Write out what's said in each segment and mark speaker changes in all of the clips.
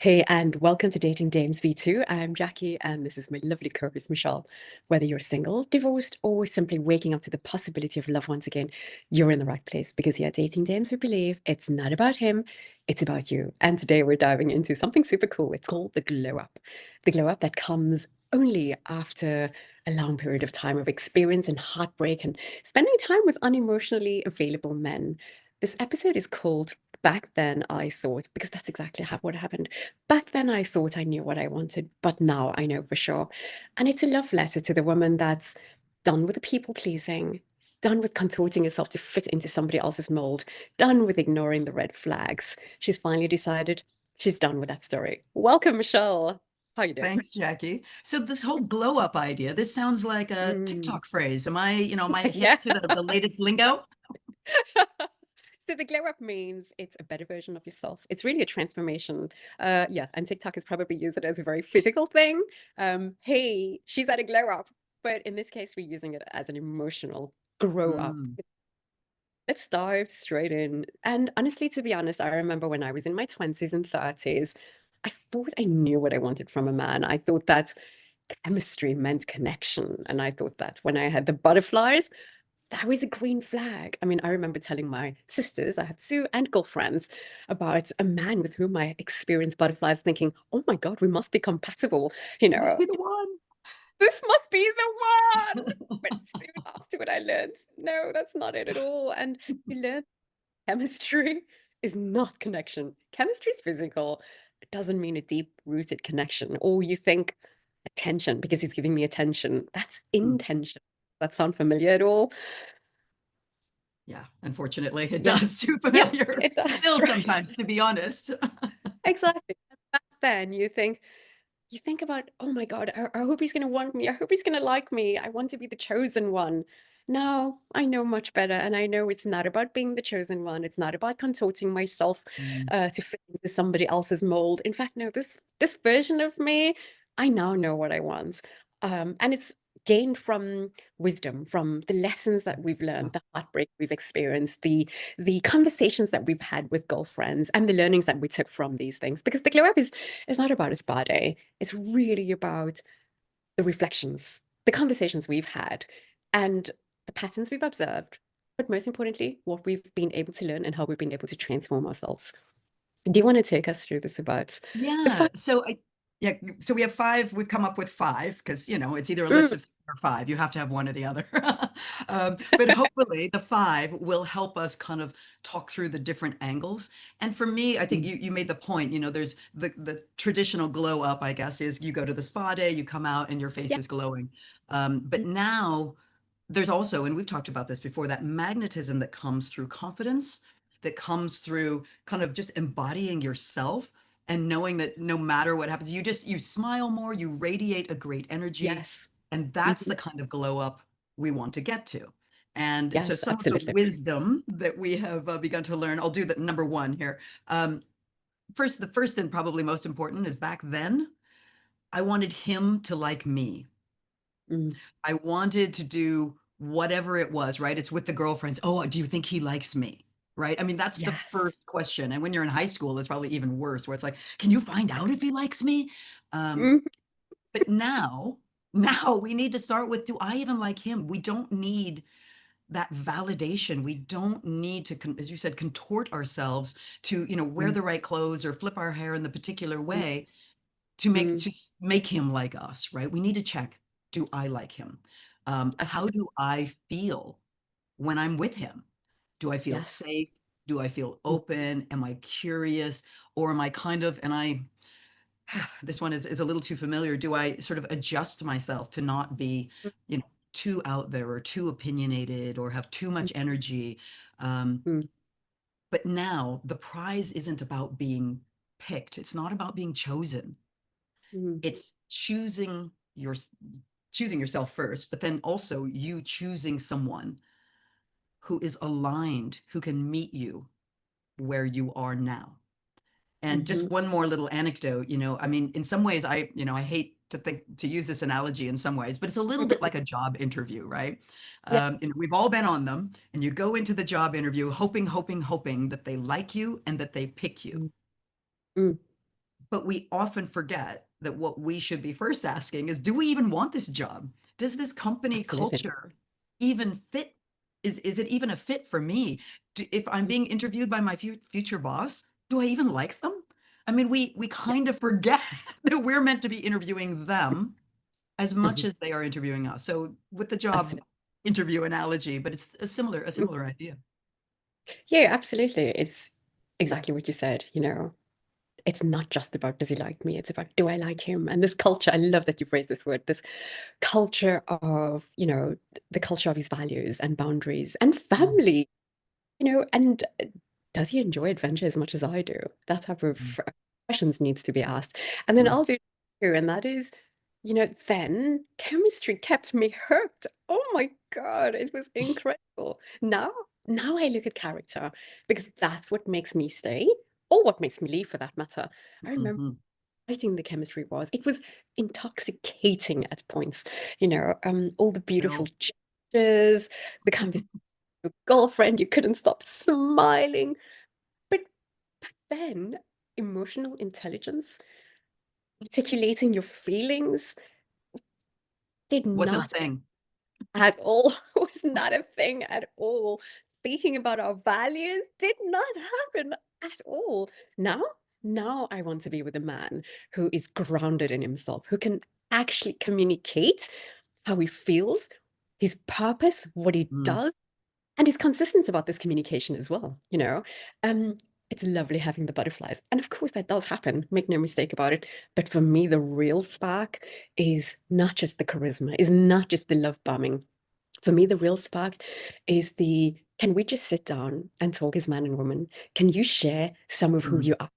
Speaker 1: Hey, and welcome to Dating Dames V2. I'm Jackie, and this is my lovely co-host Michelle. Whether you're single, divorced, or simply waking up to the possibility of love once again, you're in the right place because here at Dating Dames, we believe it's not about him, it's about you. And today we're diving into something super cool. It's called the glow up. The glow up that comes only after a long period of time of experience and heartbreak and spending time with unemotionally available men. This episode is called Back Then I Thought, because that's exactly what happened. Back then, I thought I knew what I wanted, but now I know for sure. And it's a love letter to the woman that's done with the people pleasing, done with contorting herself to fit into somebody else's mold, done with ignoring the red flags. She's finally decided she's done with that story. Welcome, Michelle. How you doing?
Speaker 2: Thanks, Jackie. So this whole glow up idea, this sounds like a
Speaker 1: Mm.
Speaker 2: TikTok phrase. Am I hip
Speaker 1: Yeah.
Speaker 2: to the latest lingo?
Speaker 1: So the glow up means it's a better version of yourself. It's really a transformation. Yeah, and TikTok has probably used it as a very physical thing. Hey, she's at a glow up. But in this case, we're using it as an emotional grow up.
Speaker 2: Mm.
Speaker 1: Let's dive straight in. And honestly, to be honest, I remember when I was in my 20s and 30s, I thought I knew what I wanted from a man. I thought that chemistry meant connection. And I thought that when I had the butterflies, that was a green flag. I mean, I remember telling my sisters, I had two and girlfriends, about a man with whom I experienced butterflies, thinking, oh my God, we must be compatible. You
Speaker 2: Must
Speaker 1: know,
Speaker 2: be the one.
Speaker 1: this must be the one. But soon afterward, I learned, no, that's not it at all. And you learn chemistry is not connection. Chemistry is physical. It doesn't mean a deep-rooted connection. Or you think attention because he's giving me attention. That's
Speaker 2: Mm.
Speaker 1: intention. That sound familiar at all?
Speaker 2: Yeah, unfortunately, it
Speaker 1: Yeah.
Speaker 2: does. Too
Speaker 1: Yeah,
Speaker 2: familiar
Speaker 1: it does,
Speaker 2: still
Speaker 1: right?
Speaker 2: sometimes, to be honest.
Speaker 1: Exactly. Back then, you think about, oh my God, I hope he's going to want me. I hope he's going to like me. I want to be the chosen one. Now I know much better, and I know it's not about being the chosen one. It's not about contorting myself
Speaker 2: Mm.
Speaker 1: to fit into somebody else's mold. In fact, no, this version of me, I now know what I want, and it's gained from wisdom, from the lessons that we've
Speaker 2: Yeah.
Speaker 1: learned, the heartbreak we've experienced, the conversations that we've had with girlfriends, and the learnings that we took from these things. Because the glow up is not about his body. It's really about the reflections, the conversations we've had, and the patterns we've observed. But most importantly, what we've been able to learn and how we've been able to transform ourselves. Do you want to take us through this about the
Speaker 2: Yeah.
Speaker 1: five?
Speaker 2: Yeah. So we have five. We've come up with five because it's either a list
Speaker 1: Mm,
Speaker 2: of three or five. You have to have one or the other. But hopefully, the five will help us kind of talk through the different angles. And for me, I think
Speaker 1: mm,
Speaker 2: you made the point. There's the traditional glow up. I guess is you go to the spa day, you come out, and your face
Speaker 1: yeah.
Speaker 2: is glowing. But now there's also, and we've talked about this before, that magnetism that comes through confidence, that comes through kind of just embodying yourself and knowing that no matter what happens, you smile more, you radiate a great energy,
Speaker 1: Yes.
Speaker 2: and that's
Speaker 1: Mhm.
Speaker 2: the kind of glow up we want to get to. And so
Speaker 1: Yes,
Speaker 2: some of the
Speaker 1: absolutely.
Speaker 2: wisdom that we have begun to learn, I'll do the number one here. Um, the first and probably most important is back then, I wanted him to like me.
Speaker 1: Mm,
Speaker 2: I wanted to do whatever it was, right? It's with the girlfriends. Oh, do you think he likes me? Right? I mean, that's the
Speaker 1: yes.
Speaker 2: first question. And when you're in high school, it's probably even worse, where it's like, can you find out if he likes me? Um,
Speaker 1: Mhm,
Speaker 2: but now we need to start with, do I even like him? We don't need that validation. We don't need to, as you said, contort ourselves to, wear
Speaker 1: mm,
Speaker 2: the right clothes or flip our hair in the particular
Speaker 1: mm,
Speaker 2: way to make
Speaker 1: mm.
Speaker 2: to make him like us, right? We need to check, do I like him? How
Speaker 1: Absolutely.
Speaker 2: do I feel when I'm with him? Do I feel
Speaker 1: Yes.
Speaker 2: safe? Do I feel
Speaker 1: Mm,
Speaker 2: open? Am I curious? Or am I kind of, and I, this one is a little too familiar. Do I sort of adjust myself to not be,
Speaker 1: mm,
Speaker 2: too out there or too opinionated or have too much energy? Um,
Speaker 1: mm,
Speaker 2: but now the prize isn't about being picked. It's not about being chosen.
Speaker 1: mm,
Speaker 2: It's choosing yourself first, but then also you choosing someone who is aligned, who can meet you where you are now. And just
Speaker 1: mhm.
Speaker 2: one more little anecdote, I mean, in some ways, I hate to use this analogy in some ways, but it's a little bit like a job interview, right?
Speaker 1: Yeah.
Speaker 2: We've all been on them, and you go into the job interview hoping, hoping, hoping that they like you and that they pick you.
Speaker 1: Mm, mm.
Speaker 2: But we often forget that what we should be first asking is, do we even want this job? Does this company
Speaker 1: Absolutely.
Speaker 2: culture even fit? Is it even a fit for me? If I'm being interviewed by my future boss, do I even like them? I mean, we
Speaker 1: Yeah.
Speaker 2: kind of forget that we're meant to be interviewing them as much
Speaker 1: Mhm.
Speaker 2: as they are interviewing us. So with the job
Speaker 1: Absolutely.
Speaker 2: interview analogy, but it's a
Speaker 1: Mm.
Speaker 2: similar idea.
Speaker 1: Yeah, absolutely. It's exactly what you said, you know. It's not just about does he like me, it's about do I like him? And this culture, I love that you phrased this word, this culture of, you know, the culture of his values and boundaries and
Speaker 2: Mm,
Speaker 1: family, you know, and does he enjoy adventure as much as I do? That type
Speaker 2: mm,
Speaker 1: of questions needs to be asked. And then
Speaker 2: mm,
Speaker 1: I'll do too, and that is, you know, then chemistry kept me hooked. Oh my God, it was incredible. Now I look at character because that's what makes me stay or what makes me leave for that matter. I remember
Speaker 2: mhm.
Speaker 1: exciting the chemistry was. It was intoxicating at points, you know, all the beautiful
Speaker 2: Bill.
Speaker 1: gestures, the conversation with your girlfriend, you couldn't stop smiling. But then emotional intelligence, articulating your feelings did
Speaker 2: Wasn't a
Speaker 1: not
Speaker 2: thing.
Speaker 1: at all. Was not a thing at all. Speaking about our values did not happen at all. Now, now I want to be with a man who is grounded in himself, who can actually communicate how he feels, his purpose, what he
Speaker 2: Mm,
Speaker 1: does, and he's consistent about this communication as well, you know? Um, it's lovely having the butterflies. And of course that does happen, make no mistake about it. But for me, the real spark is not just the charisma, is not just the love bombing. For me, the real spark is the can we just sit down and talk as man and woman? Can you share some of who
Speaker 2: mm,
Speaker 1: you are,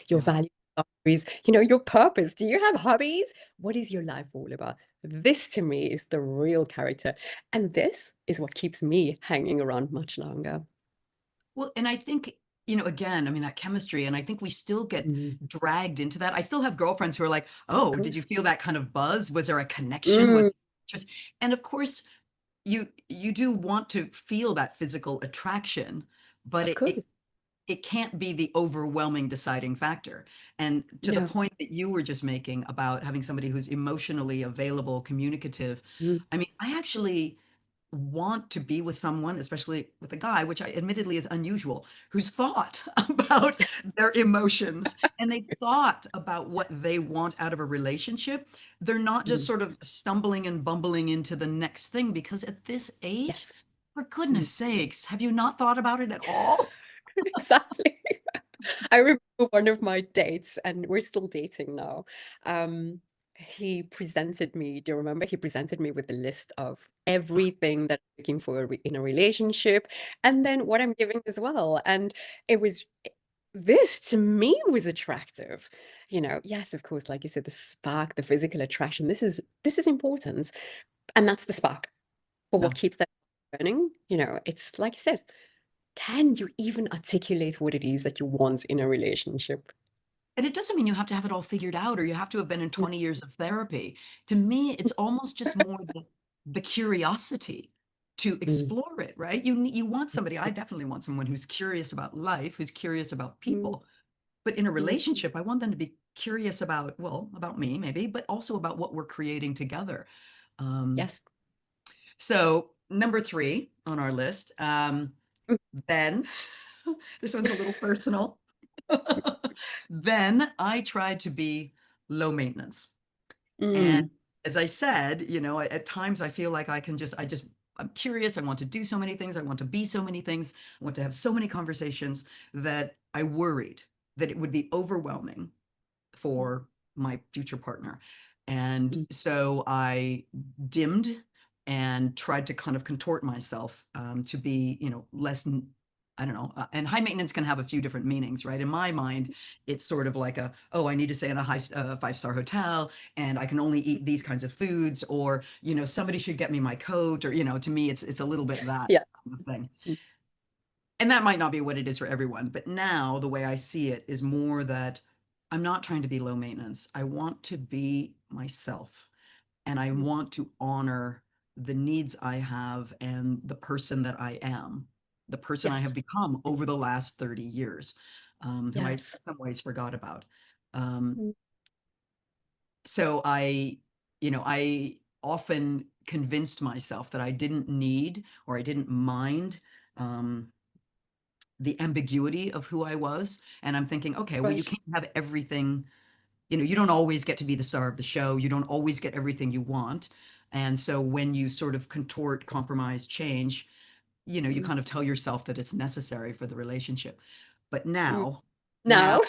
Speaker 1: your
Speaker 2: yeah.
Speaker 1: values, boundaries, you know, your purpose? Do you have hobbies? What is your life all about? This to me is the real character. And this is what keeps me hanging around much longer.
Speaker 2: Well, and I think, again, I mean, that chemistry, and I think we still get
Speaker 1: Mm,
Speaker 2: dragged into that. I still have girlfriends who are like,
Speaker 1: of
Speaker 2: "Oh, did you
Speaker 1: course.
Speaker 2: feel that kind of buzz? Was there a connection?
Speaker 1: Mm,
Speaker 2: Was just?" And of course, you do want to feel that physical attraction, but
Speaker 1: of course.
Speaker 2: it can't be the overwhelming deciding factor. And to the
Speaker 1: No.
Speaker 2: point that you were just making about having somebody who's emotionally available, communicative,
Speaker 1: Mm,
Speaker 2: I mean, I actually want to be with someone, especially with a guy, which I admittedly is unusual, who's thought about their emotions and they've thought about what they want out of a relationship. They're not just
Speaker 1: mm,
Speaker 2: sort of stumbling and bumbling into the next thing because at this age,
Speaker 1: yes.
Speaker 2: for
Speaker 1: Mm.
Speaker 2: goodness sakes, have you not thought about it at all?
Speaker 1: Exactly. I remember one of my dates, and we're still dating now. He presented me, do you remember? He presented me with a list of everything that I'm looking for in a relationship, and then what I'm giving as well. And it was this to me was attractive. You know, yes, of course, like you said, the spark, the physical attraction. This is important, and that's the spark. But
Speaker 2: Yeah.
Speaker 1: what keeps that burning? You know, it's like you said, can you even articulate what it is that you want in a relationship?
Speaker 2: And it doesn't mean you have to have it all figured out or you have to have been in
Speaker 1: Mm,
Speaker 2: 20 years of therapy. To me, it's almost just more the curiosity to
Speaker 1: mm,
Speaker 2: explore it, right? You want somebody, I definitely want someone who's curious about life, who's curious about
Speaker 1: mm,
Speaker 2: people. But in a
Speaker 1: mm.
Speaker 2: relationship, I want them to be curious about, well, about me maybe, but also about what we're creating together. Um,
Speaker 1: Yes.
Speaker 2: so number three on our list,
Speaker 1: Mm,
Speaker 2: then this one's a little personal. Then I tried to be low maintenance. And
Speaker 1: mm,
Speaker 2: as I said, at times I feel like I'm curious. I want to do so many things. I want to be so many things. I want to have so many conversations that I worried that it would be overwhelming
Speaker 1: mm,
Speaker 2: for my future partner. And
Speaker 1: mm.
Speaker 2: so I dimmed and tried to kind of contort myself to be, less, I don't know. And high maintenance can have a few different meanings, right? In my mind, it's sort of like oh, I need to stay in a five-star hotel and I can only eat these kinds of foods, or, somebody should get me my coat, or, to me, it's a little bit that
Speaker 1: Yeah.
Speaker 2: kind of thing.
Speaker 1: Mm,
Speaker 2: And that might not be what it is for everyone, but now the way I see it is more that I'm not trying to be low maintenance. I want to be myself and I
Speaker 1: mm.
Speaker 2: want to honor the needs I have and the person that I am, the person I
Speaker 1: Yes.
Speaker 2: have become
Speaker 1: Mm,
Speaker 2: over the last 30 years, who I in
Speaker 1: yes.
Speaker 2: some ways forgot about. Um,
Speaker 1: Mm.
Speaker 2: so I often convinced myself that I didn't need or I didn't mind um, the ambiguity of who I was. And I'm thinking, okay, well, you
Speaker 1: Right.
Speaker 2: can't have everything. You don't always get to be the star of the show. You don't always get everything you want. And so when you sort of contort, compromise, change, you
Speaker 1: Mm.
Speaker 2: kind of tell yourself that it's necessary for the relationship. But
Speaker 1: Mm.
Speaker 2: now
Speaker 1: Now.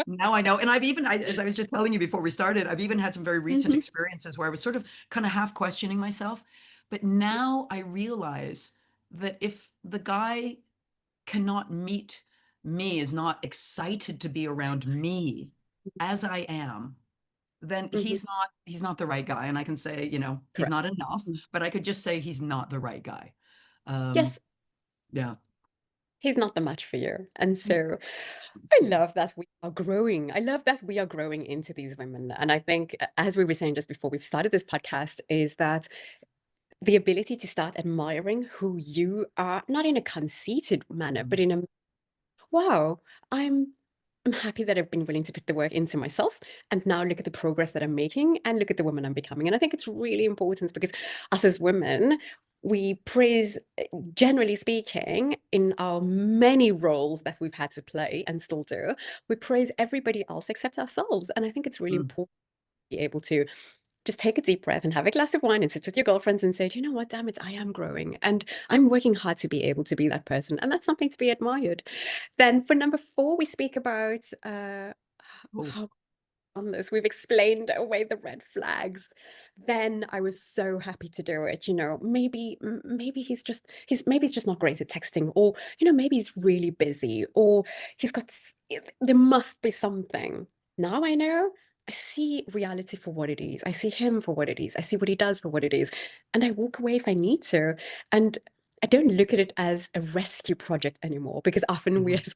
Speaker 2: now I know. And as I was just telling you before we started, I've even had some very recent
Speaker 1: Hmm.
Speaker 2: experiences where I was sort of kind of half questioning myself. But now I realize that if the guy cannot meet me, is not excited to be around me as I am, then
Speaker 1: Hmm.
Speaker 2: he's not the right guy. And I can say, he's
Speaker 1: Correct.
Speaker 2: not enough,
Speaker 1: Mm.
Speaker 2: but I could just say he's not the right guy. Um,
Speaker 1: Yes,
Speaker 2: yeah.
Speaker 1: he's not the match for you. And so I love that we are growing. I love that we are growing into these women. And I think, as we were saying just before we've started this podcast, is that the ability to start admiring who you are, not in a conceited manner, but
Speaker 2: Mhm.
Speaker 1: in a wow, I'm I'm happy that I've been willing to put the work into myself and now look at the progress that I'm making and look at the woman I'm becoming. And I think it's really important because us as women, we praise, generally speaking, in our many roles that we've had to play and still do, we praise everybody else except ourselves. And I think it's really
Speaker 2: Mm.
Speaker 1: important to be able to just take a deep breath and have a glass of wine and sit with your girlfriends and say, do you know what, damn it, I am growing and I'm working hard to be able to be that person. And that's something to be admired. Then for number four, we speak about
Speaker 2: Oh,
Speaker 1: how on this. We've explained away the red flags. Then I was so happy to do it. Maybe maybe he's just not great at texting, or maybe he's really busy, or there must be something. Now I know. I see reality for what it is. I see him for what it is. I see what he does for what it is. And I walk away if I need to. And I don't look at it as a rescue project anymore because often we
Speaker 2: mhm.
Speaker 1: as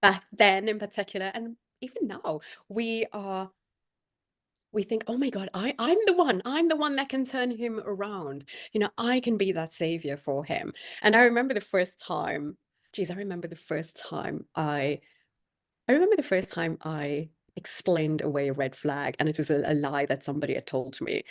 Speaker 1: back then in particular, and even now, we are we think, oh my God, I'm the one that can turn him around. I can be that savior for him. And I remember the first time, geez, I remember the first time I explained away a red flag, and it was a lie that somebody had told me.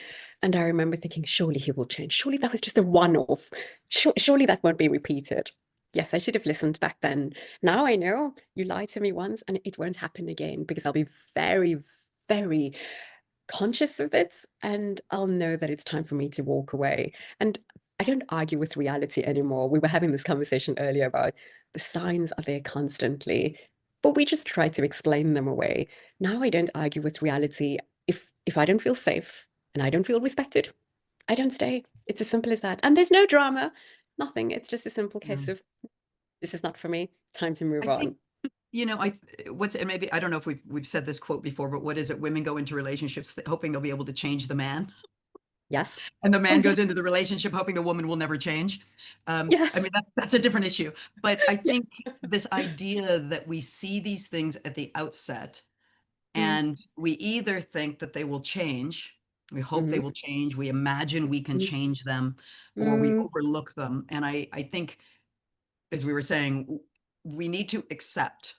Speaker 1: And I remember thinking, surely he will change. Surely that was just a one-off. Surely that won't be repeated. Yes, I should have listened back then. Now I know you lied to me once and it won't happen again because I'll be very, very conscious of it and I'll know that it's time for me to walk away. And I don't argue with reality anymore. We were having this conversation earlier about the signs are there constantly, but we just try to explain them away. Now I don't argue with reality. If I don't feel safe and I don't feel respected, I don't stay. It's as simple as that. And there's no drama, nothing. It's just a simple
Speaker 2: Yeah.
Speaker 1: case of this is not for me. Time to move
Speaker 2: I think,
Speaker 1: on.
Speaker 2: and maybe, I don't know if we've said this quote before, but what is it? Women go into relationships hoping they'll be able to change the man.
Speaker 1: Yes.
Speaker 2: And the
Speaker 1: Oh
Speaker 2: man
Speaker 1: yeah.
Speaker 2: goes into the relationship hoping the woman will never change. I
Speaker 1: Yes.
Speaker 2: mean, that's a different issue. But I
Speaker 1: Yeah.
Speaker 2: think this idea that we see these things at the outset
Speaker 1: Mm,
Speaker 2: and we either think that they will change, we hope they
Speaker 1: mhm,
Speaker 2: will change, we imagine we can
Speaker 1: mm,
Speaker 2: change them, or we
Speaker 1: mm.
Speaker 2: overlook them. And I think, as we were saying, we need to accept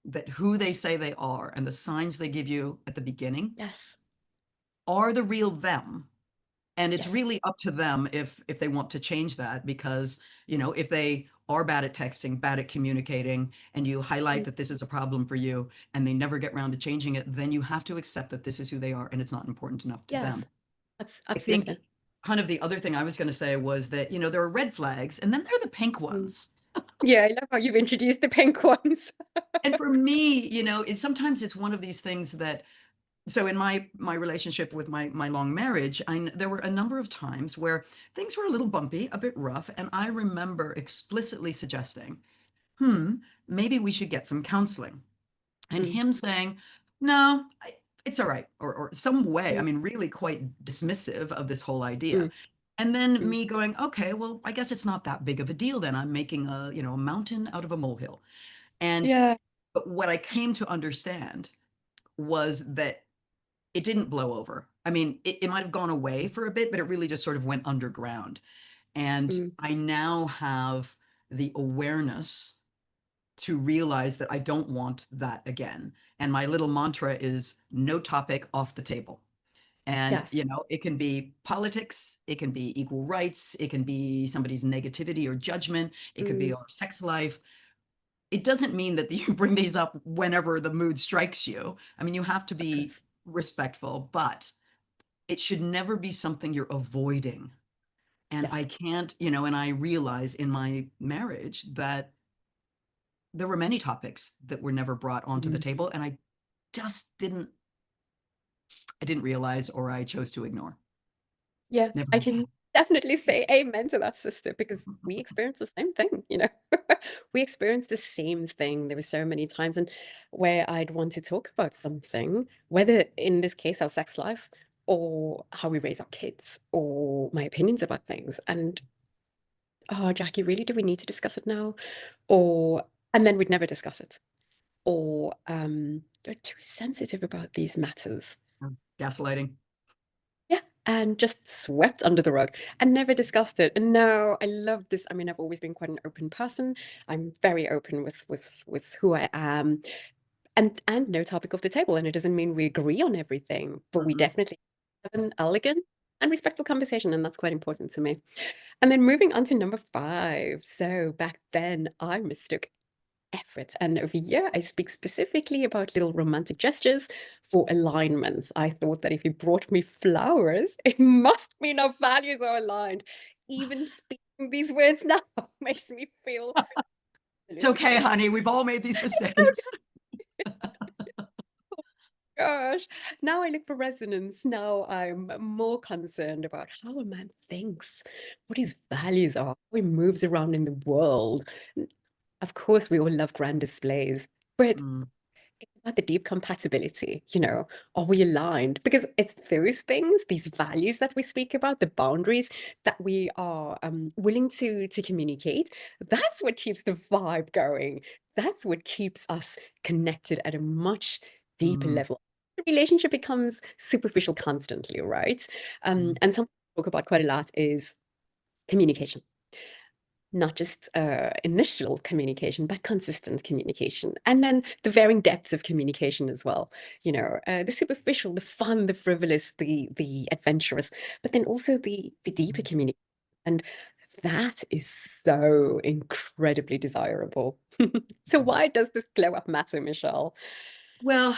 Speaker 2: that who they say they are and the signs they give you at the beginning
Speaker 1: Yes.
Speaker 2: are the real them. And it's
Speaker 1: Yes.
Speaker 2: really up to them if they want to change that, because if they are bad at texting, bad at communicating, and you highlight
Speaker 1: Mm.
Speaker 2: that this is a problem for you and they never get around to changing it, then you have to accept that this is who they are and it's not important enough to them.
Speaker 1: Yes.
Speaker 2: I think
Speaker 1: Absolutely.
Speaker 2: kind of the other thing I was going to say was that there are red flags and then there are the pink
Speaker 1: Mm.
Speaker 2: ones.
Speaker 1: Yeah, I love how you've introduced the pink ones.
Speaker 2: And for me, sometimes it's one of these things that, so in my relationship with my long marriage, there were a number of times where things were a little bumpy, a bit rough, and I remember explicitly suggesting, maybe we should get some counseling. And
Speaker 1: Mm,
Speaker 2: him saying, no, it's all right, or some way, I
Speaker 1: mm,
Speaker 2: mean, really quite dismissive of this whole idea.
Speaker 1: mm,
Speaker 2: And then
Speaker 1: mm.
Speaker 2: me going, okay, well, I guess it's not that big of a deal then. I'm making a mountain out of a molehill. And
Speaker 1: Yeah.
Speaker 2: but what I came to understand was that it didn't blow over. I mean, it might have gone away for a bit, but it really just sort of went underground. And
Speaker 1: Mm,
Speaker 2: I now have the awareness to realize that I don't want that again. And my little mantra is no topic off the table. And,
Speaker 1: Yes.
Speaker 2: it can be politics, it can be equal rights, it can be somebody's negativity or judgment, it could be
Speaker 1: Mm,
Speaker 2: our sex life. It doesn't mean that you bring these up whenever the mood strikes you. I mean, you have to
Speaker 1: of
Speaker 2: be
Speaker 1: course.
Speaker 2: respectful, but it should never be something you're avoiding. And I
Speaker 1: Yes.
Speaker 2: can't, and I realize in my marriage that there were many topics that were never brought onto the
Speaker 1: Mm.
Speaker 2: table. And just didn't, I didn't realize, or I chose to ignore.
Speaker 1: Yeah,
Speaker 2: Never
Speaker 1: I
Speaker 2: again.
Speaker 1: can definitely say amen to that, sister, because we experienced the same thing, you know? We experienced the same thing. There were so many times and where I'd want to talk about something, whether in this case our sex life or how we raise our kids or my opinions about things. And oh, Jackie, really, do we need to discuss it now? Or and then we'd never discuss it. Or you're too sensitive about these matters.
Speaker 2: Gaslighting.
Speaker 1: Yeah, and just swept under the rug and never discussed it. And no, I love this. I mean, I've always been quite an open person. I'm very open with who I am, and no topic off the table. And it doesn't mean we agree on everything, but we
Speaker 2: Mhm.
Speaker 1: definitely have an elegant and respectful conversation, and that's quite important to me. And then moving on to number five. So back then, I mistook effort. And over here, I speak specifically about little romantic gestures for alignments. I thought that if you brought me flowers, it must mean our values are aligned. Even speaking these words now makes me feel
Speaker 2: It's
Speaker 1: absolutely
Speaker 2: okay,
Speaker 1: crazy.
Speaker 2: honey. We've all made these mistakes.
Speaker 1: Gosh, now I look for resonance. Now I'm more concerned about how a man thinks, what his values are, how he moves around in the world. Of course, we all love grand displays, but
Speaker 2: Mm,
Speaker 1: about the deep compatibility, are we aligned? Because it's those things, these values that we speak about, the boundaries that we are willing to communicate. That's what keeps the vibe going. That's what keeps us connected at a much deeper
Speaker 2: mm,
Speaker 1: level. The relationship becomes superficial constantly, right?
Speaker 2: mm,
Speaker 1: And something I talk about quite a lot is communication, not just initial communication, but consistent communication. And then the varying depths of communication as well. The superficial, the fun, the frivolous, the adventurous, but then also the deeper
Speaker 2: mm.
Speaker 1: communication. And that is so incredibly desirable. So why does this glow up matter, Michelle?
Speaker 2: Well,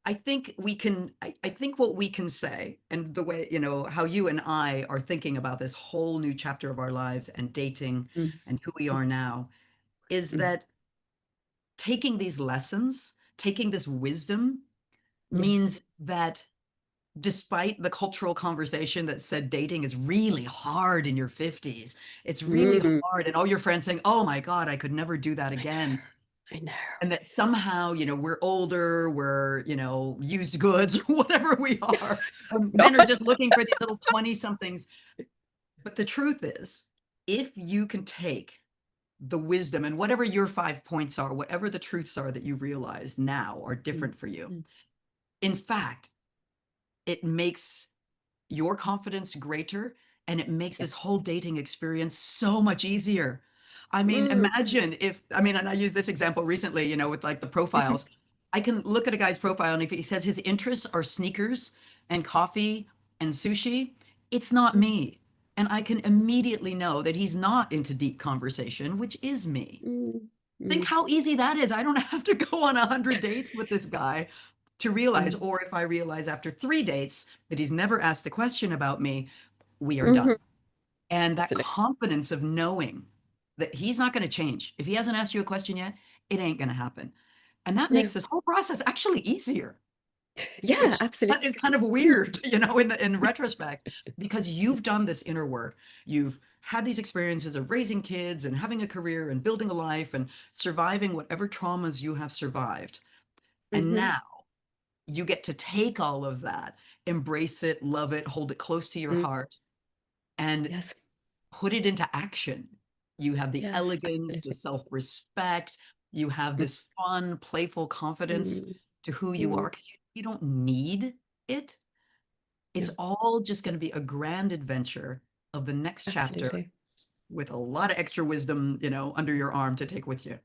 Speaker 2: I think what we can say, and the way, how you and I are thinking about this whole new chapter of our lives and dating
Speaker 1: Mm,
Speaker 2: and who we are now, is
Speaker 1: mm,
Speaker 2: that taking these lessons, taking this wisdom
Speaker 1: yes.
Speaker 2: means that despite the cultural conversation that said dating is really hard in your 50s, it's really
Speaker 1: Mm,
Speaker 2: hard, and all your friends saying, "Oh my God, I could never do that
Speaker 1: I
Speaker 2: again."
Speaker 1: know. I know.
Speaker 2: And that somehow, we're older, we're, used goods or whatever we are. Men are
Speaker 1: God.
Speaker 2: just looking for these little 20 somethings. But the truth is, if you can take the wisdom and whatever your 5 points are, whatever the truths are that you realize now are
Speaker 1: Mm,
Speaker 2: different for you,
Speaker 1: mm,
Speaker 2: in fact, it makes your confidence greater, and it makes
Speaker 1: yeah.
Speaker 2: this whole dating experience so much easier. I mean,
Speaker 1: Mm,
Speaker 2: imagine if, I mean, and I used this example recently, with like the profiles. I can look at a guy's profile, and if he says his interests are sneakers and coffee and sushi, it's not
Speaker 1: mm,
Speaker 2: me. And I can immediately know that he's not into deep conversation, which is me.
Speaker 1: mm,
Speaker 2: Think
Speaker 1: mm,
Speaker 2: how easy that is. I don't have to go on 100 dates with this guy to realize,
Speaker 1: mm.
Speaker 2: or if I realize after 3 dates that he's never asked a question about me, we are done.
Speaker 1: Mhm.
Speaker 2: And that
Speaker 1: Absolutely.
Speaker 2: confidence of knowing that he's not going to change. If he hasn't asked you a question yet, it ain't going to happen. And that makes
Speaker 1: No.
Speaker 2: this whole process actually easier,
Speaker 1: Yeah,
Speaker 2: which
Speaker 1: absolutely.
Speaker 2: is kind of
Speaker 1: Mm,
Speaker 2: weird, in retrospect, because you've done this inner work. You've had these experiences of raising kids and having a career and building a life and surviving whatever traumas you have survived. And
Speaker 1: mhm,
Speaker 2: now you get to take all of that, embrace it, love it, hold it close to your
Speaker 1: mm.
Speaker 2: heart, and
Speaker 1: Yes,
Speaker 2: put it into action. You have the
Speaker 1: yes,
Speaker 2: elegance, the
Speaker 1: absolutely.
Speaker 2: self-respect, you have
Speaker 1: Mm,
Speaker 2: this fun, playful confidence
Speaker 1: mm,
Speaker 2: to who you
Speaker 1: mm.
Speaker 2: are. 'Cause you don't need it. It's
Speaker 1: No,
Speaker 2: all just going to be a grand adventure of the next chapter
Speaker 1: absolutely.
Speaker 2: with a lot of extra wisdom, under your arm to take with you.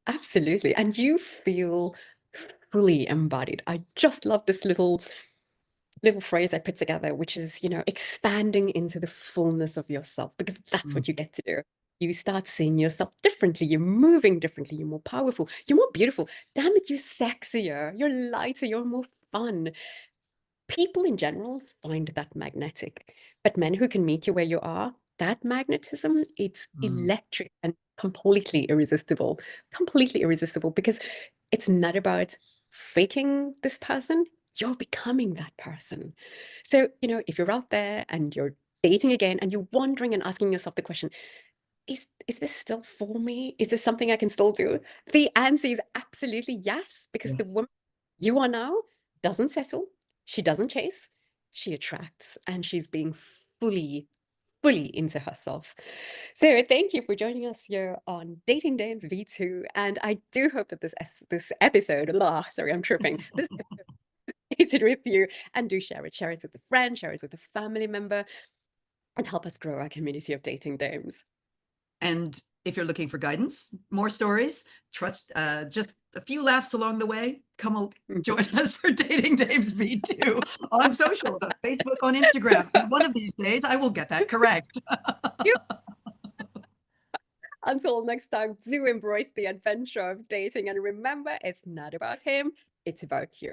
Speaker 1: Absolutely. And you feel fully embodied. I just love this little phrase I put together, which is, expanding into the fullness of yourself, because that's
Speaker 2: Mm,
Speaker 1: what you get to do. You start seeing yourself differently. You're moving differently. You're more powerful. You're more beautiful. Damn it, you're sexier. You're lighter. You're more fun. People in general find that magnetic, but men who can meet you where you are, that magnetism, it's
Speaker 2: mm,
Speaker 1: electric and completely irresistible. Completely irresistible because it's not about faking this person, you're becoming that person. So, if you're out there and you're dating again and you're wondering and asking yourself the question, is this still for me? Is this something I can still do? The answer is absolutely yes, because the
Speaker 2: yes.
Speaker 1: woman you are now doesn't settle, she doesn't chase, she attracts, and she's being fully into herself. So thank you for joining us here on Dating Dames V2. And I do hope that this episode, sorry, I'm tripping. This episode with you, and do share it. Share it with a friend, share it with a family member, and help us grow our community of dating dames.
Speaker 2: And if you're looking for guidance, more stories, just a few laughs along the way, join us for Dating Dames V2 on socials, on Facebook, on Instagram. And one of these days, I will get that correct.
Speaker 1: Until next time, do embrace the adventure of dating and remember, it's not about him, it's about you.